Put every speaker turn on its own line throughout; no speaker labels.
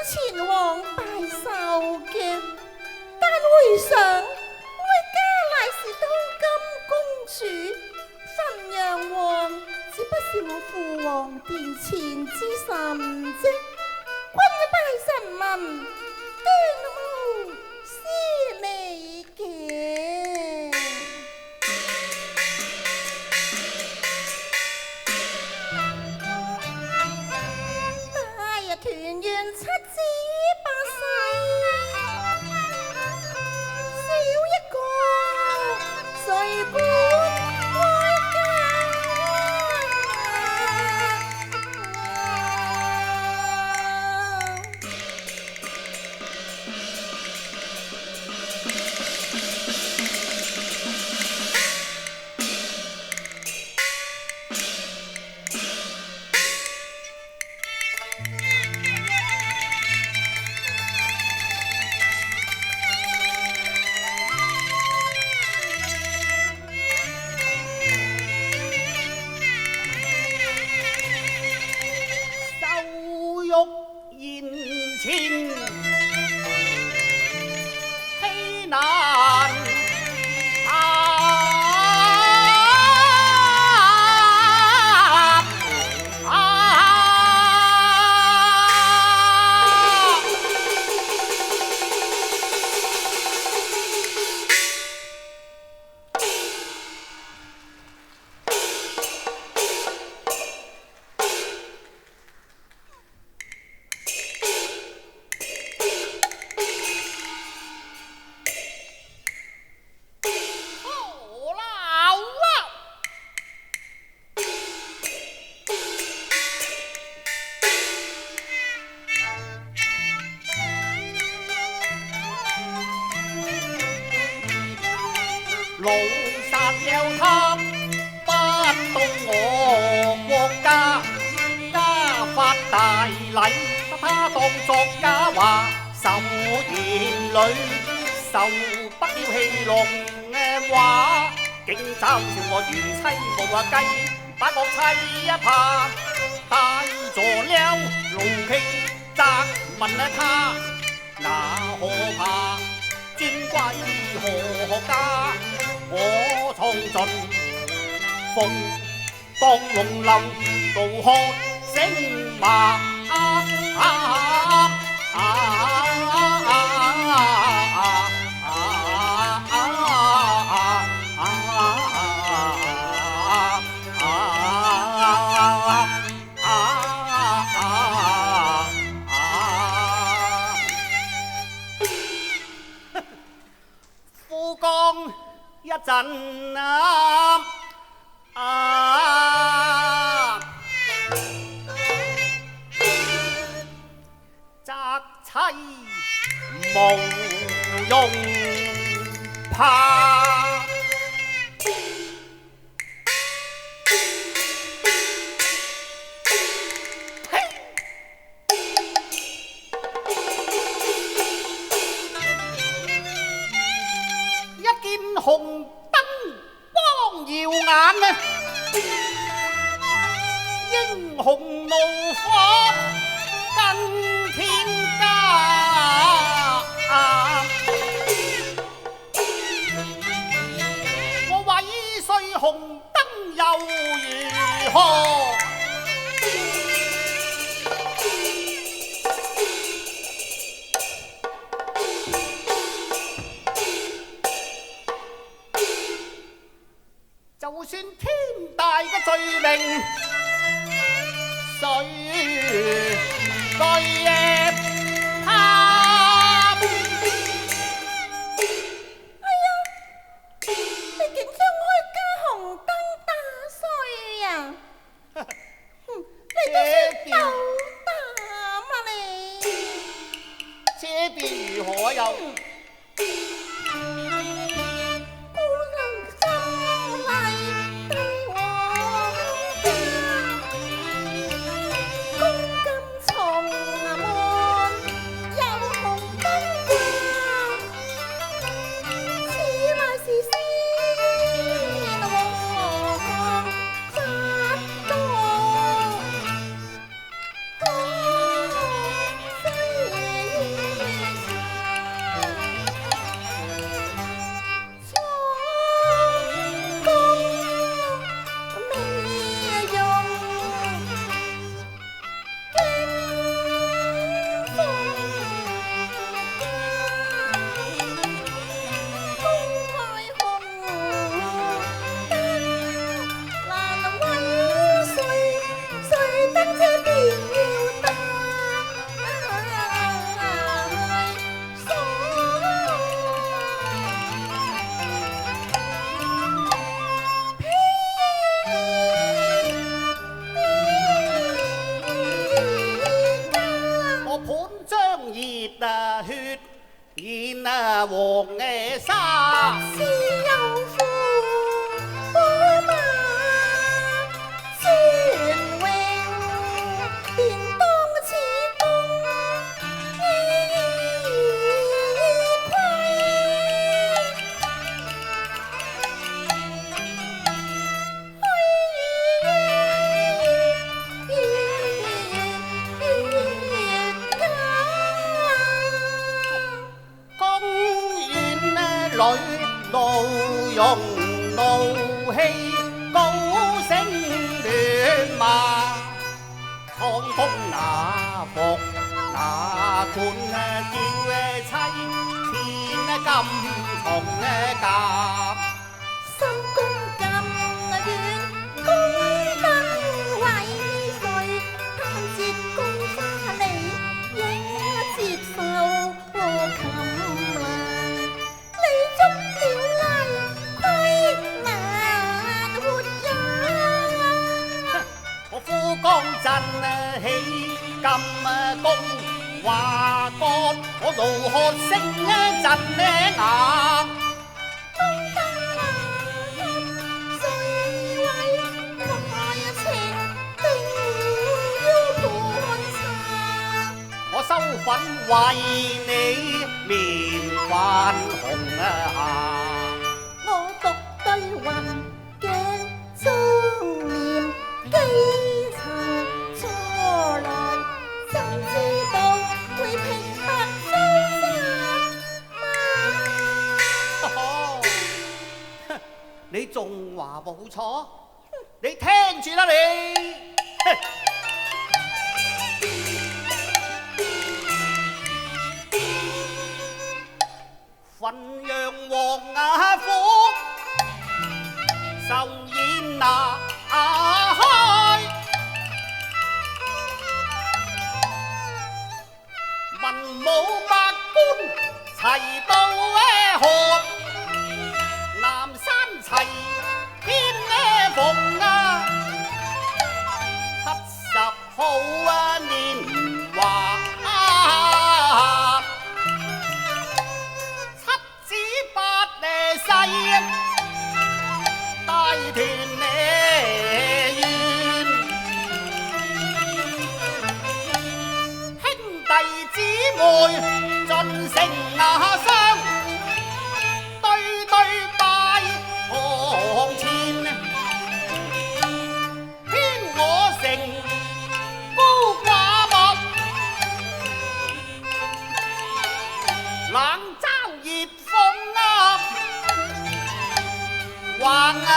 前往拜壽嘅，但回想我家乃是當今公主，汾陽王只不是我父皇殿前之臣啫，君拜臣民，端無私利嘅。大日團圓七子八世，少一個誰管哀
受辱言前欺難老殺有他，不到我國家，家法大禮，他當作假話，受言侶，受不了戲弄話，竟嘲笑我如妻無計，把國妻一怕，帶咗了怒氣責問他，那可怕尊貴何家？我創盡風當龍流，怒喝聲罵夫光一陣責妻無用怕，一見紅燈光耀眼啊！英雄怒火更添加，我毀碎紅燈又如何？就算天大嘅罪名，誰對他？
哎呀，你竟將我家紅燈打碎呀！你都算斗膽啊你！
這便如何又？
公金從
黃沙，
是有父我馬尊榮，便當此功窺。
公園裏怒容怒氣，高聲亂罵，蒼風那服那管叫妻，千金重甲。
深宮咁遠，高登為誰？盼節公花你應接受我冚啦。你捉了例，虧難活人。
我夫江鎮起金功，話幹我怒喝聲震牙。我收粉為你面泛紅啊！
我獨對雲鏡中念幾層錯來，怎知道會平白非嘛？
你仲話冇錯？你聽住啦你！汾陽王府壽宴那開，文武百官齊到賀，南山齊天逢啊，70號年華。大團圓，兄弟姊妹盡成雙，對對拜堂前，偏我成孤寡木，冷嘲熱諷啊！橫來，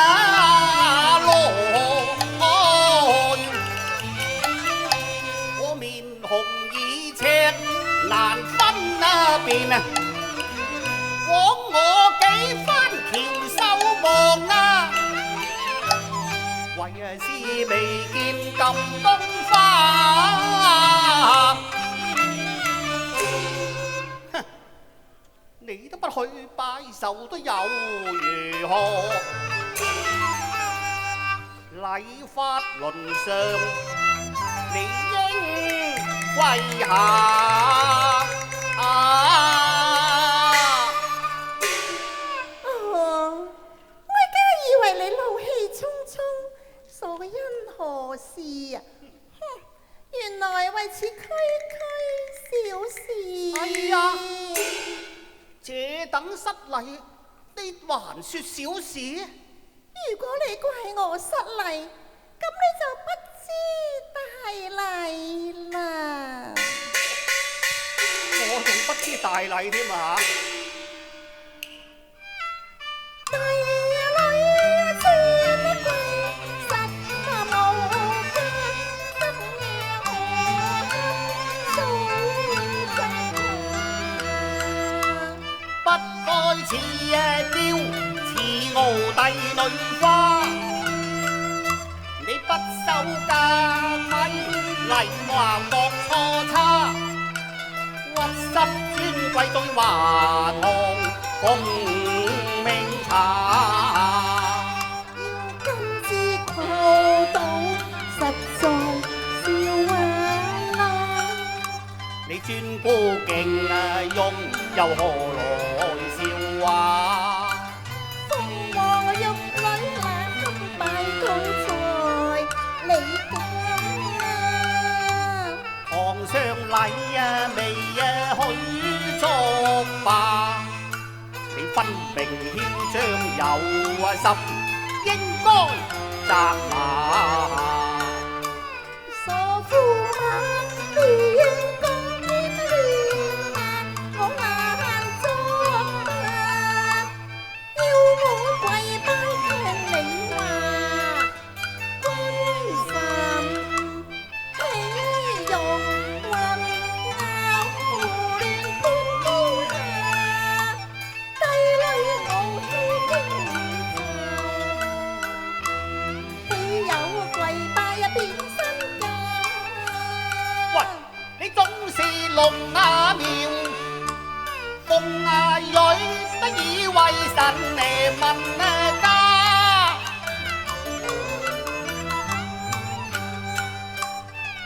我面紅耳赤難分辨，枉我幾番翹首望啊，為是未見咁東花。你都不去拜壽都有如何？禮法倫常，你應跪下。
我而家以為你怒氣沖沖，所因何事啊？原來為此區區小事。
哎呀！這等失禮，你還說小事？
如果你怪我失禮，咁你就不知大禮啦。
我仲不知大禮添啊！
大禮千貴，實話無價，不料我數盡。
不該似嬌，似傲帝女花。你不守家規，禮貌莫錯差，屈膝尊貴對華堂共鳴茶。
今次求到實在笑話啦！
你尊孤敬用又何來？話。
鳳凰玉女那金拜高在你家，
堂上禮未許作罷，你分明囂張有心，應該責罵。
傻駙馬亂講亂罵，我難作罷，要我跪拜聽你話，君臣豈容混淆胡亂判高下，帝女傲氣應酬，豈有跪拜變身家？
喂，你總是聾啞苗，鳳兒女不以為神嚟問家。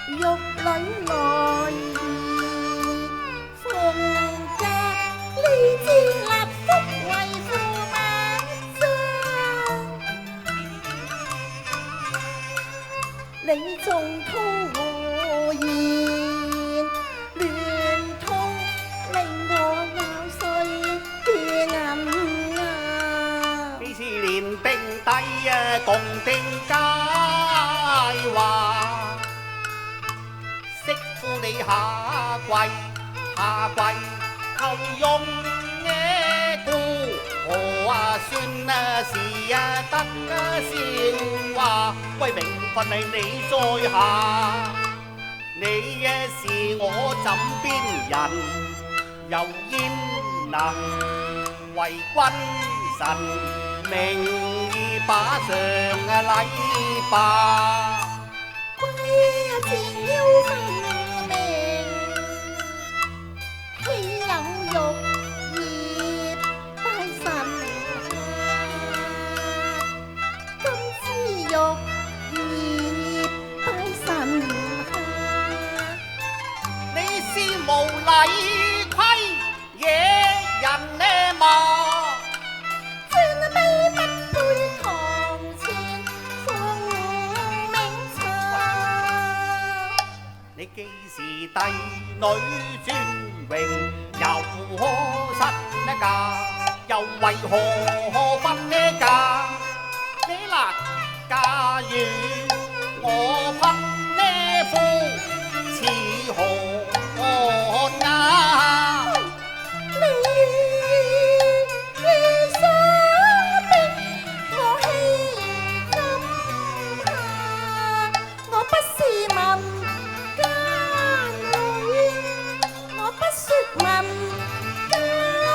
玉女來兒奉駕，呢支立福為駙馬將，你仲吐胡言亂痛，令我咬碎嘅銀牙。
幾時連兵帝共定佳話，媳婦你下跪求用野故，何算是得笑話？喂，名分係你在下，你是我枕邊人，又焉能為君臣名義把上禮罷？
歸前要分明，豈有玉葉拜神下？今之玉葉拜神下，
你是無禮虧野人呢嘛？
尊卑不配堂前奉明茶。
你既是帝女尊榮，又可失呢嫁，又為何分呢嫁？你嗱，假如我匹呢夫，似何呀？
你想逼我欺今下，我不是民間女，我不說民間話。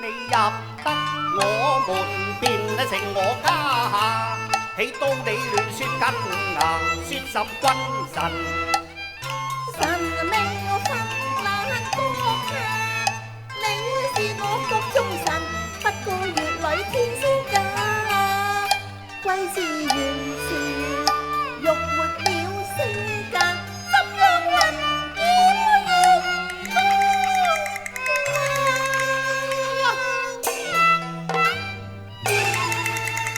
你入得我門便成我家下，起到你亂説根牙，説什君臣？
神命我分難國下，你是我國中神，不過月裏天仙假。歸自原是欲活了性格，怎樣混演中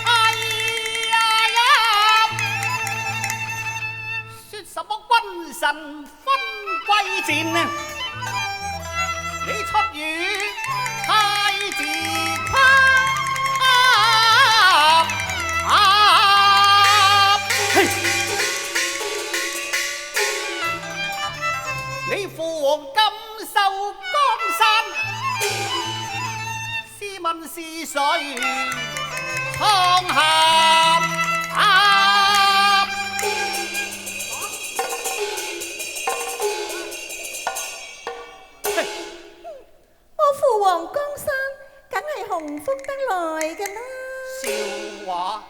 哎呀！説什麼君臣分貴賤呢？你出語太自誇嘿！你父王今受江山，試問是誰創下？
我父王江山，梗係洪福得來嘅啦。
笑話，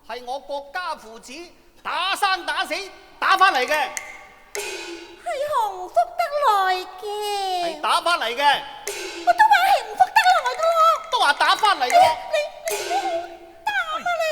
係我國家父子打生打死打翻嚟嘅，
係洪福得來嘅，
係打翻嚟嘅，
我都話係洪福得來嘅咯。
都話打翻嚟嘅喎。
你好膽啊你！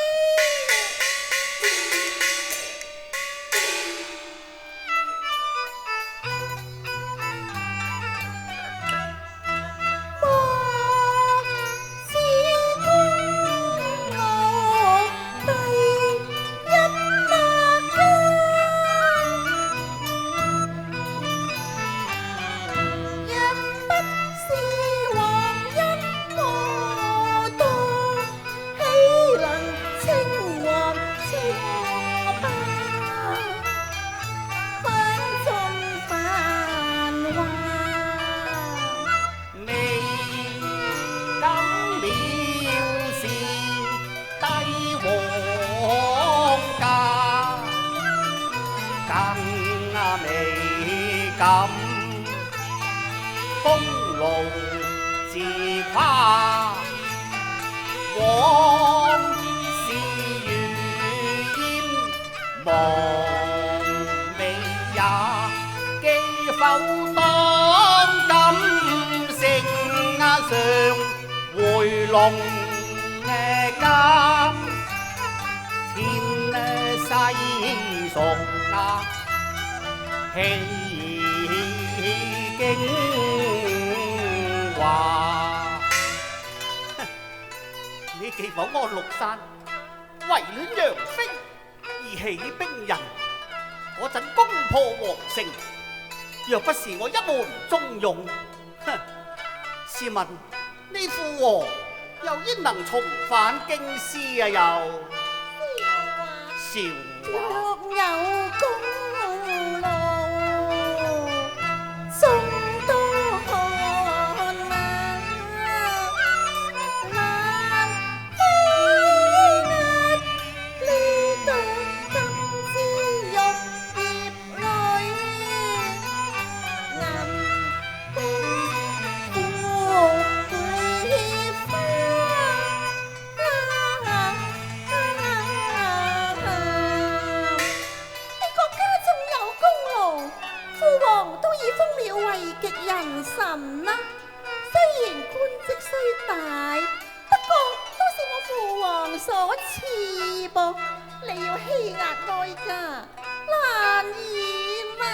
敢功勞自誇，往事如煙忘未也，記否當今聖上回龍監，前世俗戲經話。你記否安祿山為戀楊妃而起兵人嗰陣攻破皇城，若不是我一門忠勇，試問呢父王又焉能重返京師啊？又笑話
若有功勞，眾多看啊，難欺壓呢對金枝玉葉裏，銀杯富貴花。都已封了位極人臣啦，雖然官職雖大，不過都是我父皇所賜噃。你要欺壓哀家，難言啊！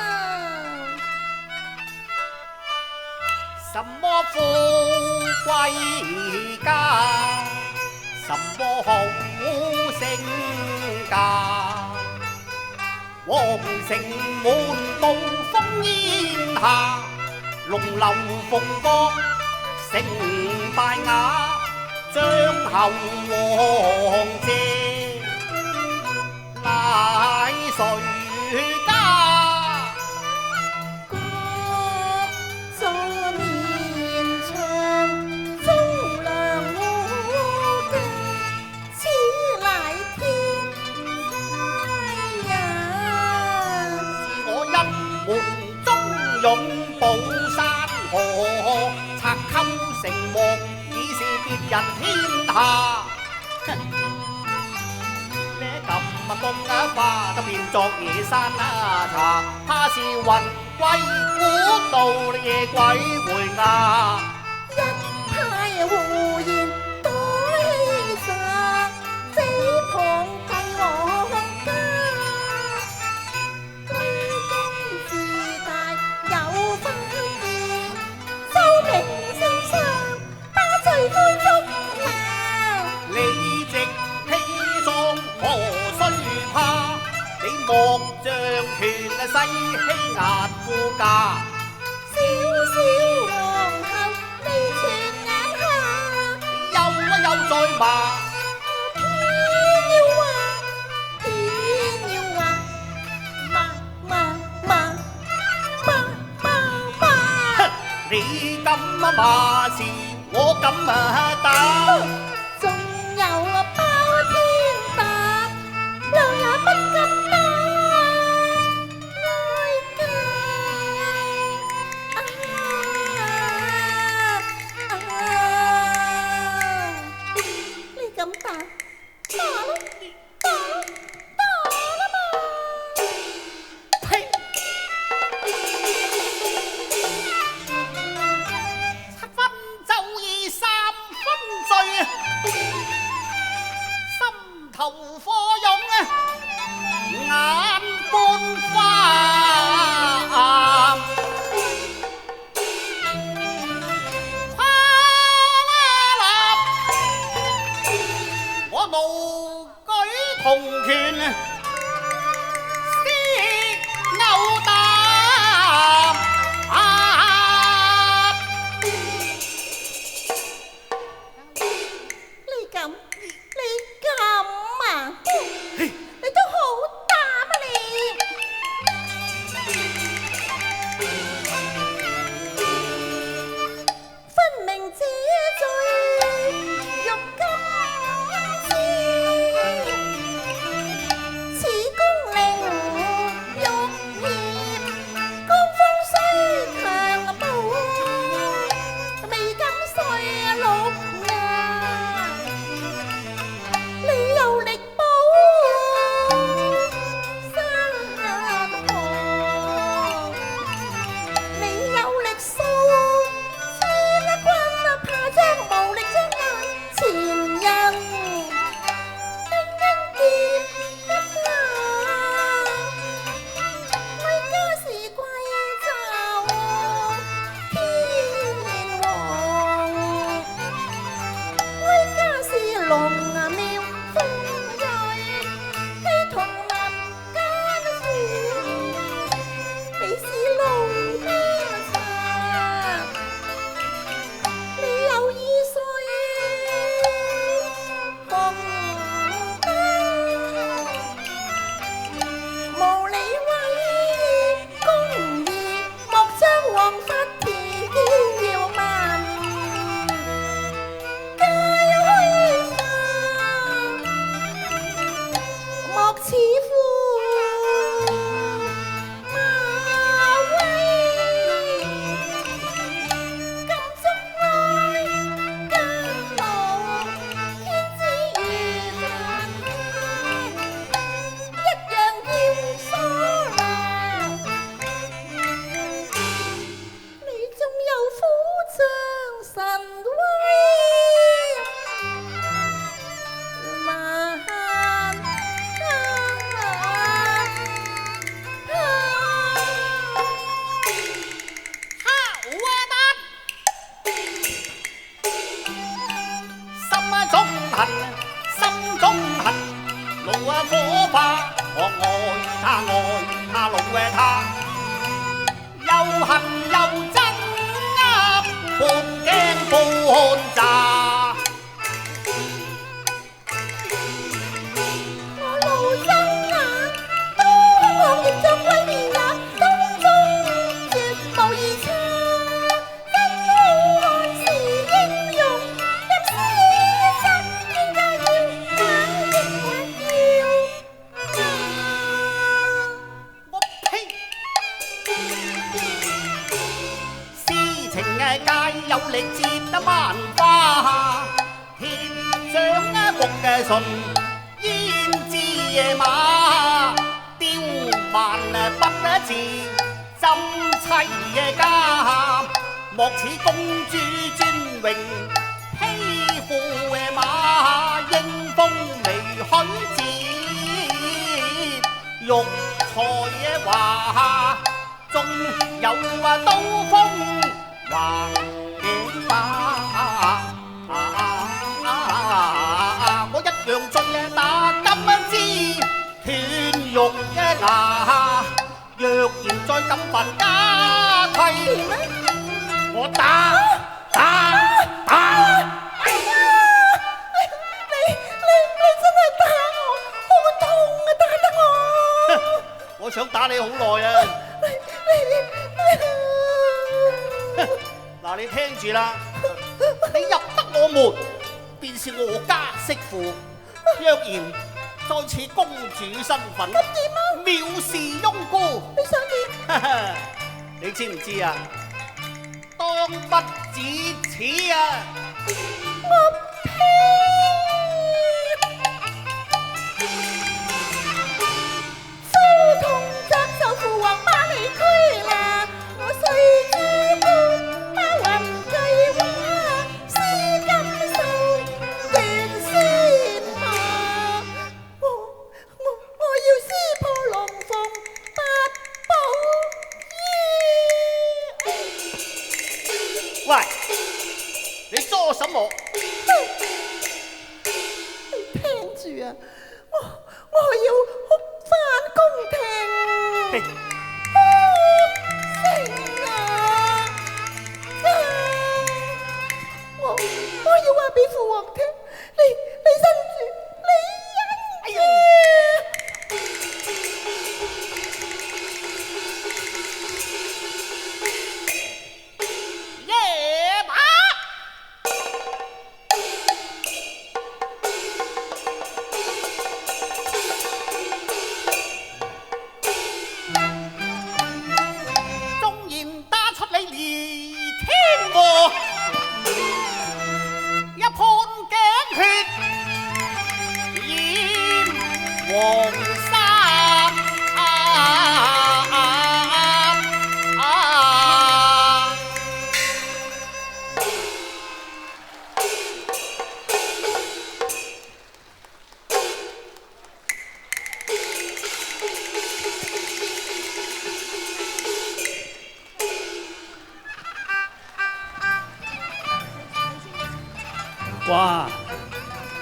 什麼富貴家，什麼好升價，皇城滿布烽煙下，龍樓鳳閣成敗瓦，將後王謝乃誰家？
國祚綿長，忠良護家，此乃天災人。
是我一門忠勇保山河，拆溝成王已是別人天下。呢咁東花都變作野山茶，他是雲貴古道夜鬼回衙。
一派胡言多欺詐，誹謗帝王家。居功自大有分別，周明聖上把罪悔足呀。
理直氣壯何須怕？你莫像權勢欺壓夫家。
小小皇后未全眼下，
又再罵。
偏要話，罵，
你敢罵時，我敢打。
仲有包天打，娘也不敢打。哀家你敢打？打咯，打啦嘛！
呸！七分就已三分醉，心頭火湧，眼半花。我怒舉銅拳，撕牛膽。
你敢啊？你都好膽啊你！分明這罪欲金枝，
火花，我愛他老嘅他，又恨又憎啊，半驚半詐。
我老僧啊，東行業作威廉也，當中絕無二差。真好漢是英勇，入詩心應該要假亦還要。
我呸！詩情界有力接得萬花，天上木嘅順胭脂馬，雕萬筆字針砌家，莫似公主尊榮披負馬，英風眉許節玉才華，仲有刀鋒橫頸把。我一樣盡打金枝斷肉牙，若然再敢犯家規，我打！
你真係打我，好痛啊！打得我。
我想打你好耐啊！嗱，你聽住啦，你入得我門，便是我家媳婦；若然再似公主身份，
咁點啊？
藐視翁姑。
你想點？
你知唔知啊？當不止此啊！
我呸！蘇童責受父王把你驅啦，我雖主公包雲巨話，絲金獸斷仙馬。我要撕破龍鳳八寶衣。
喂，你做什麼？
你聽住啊！我要返宮廷。星啊！我要話俾父王聽，你忍住，你忍住。
野馬！縱然打出你離天禍，一判頸血染黃沙。
哇！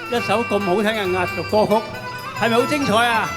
一首咁好聽嘅壓軸歌曲，係咪好精彩啊？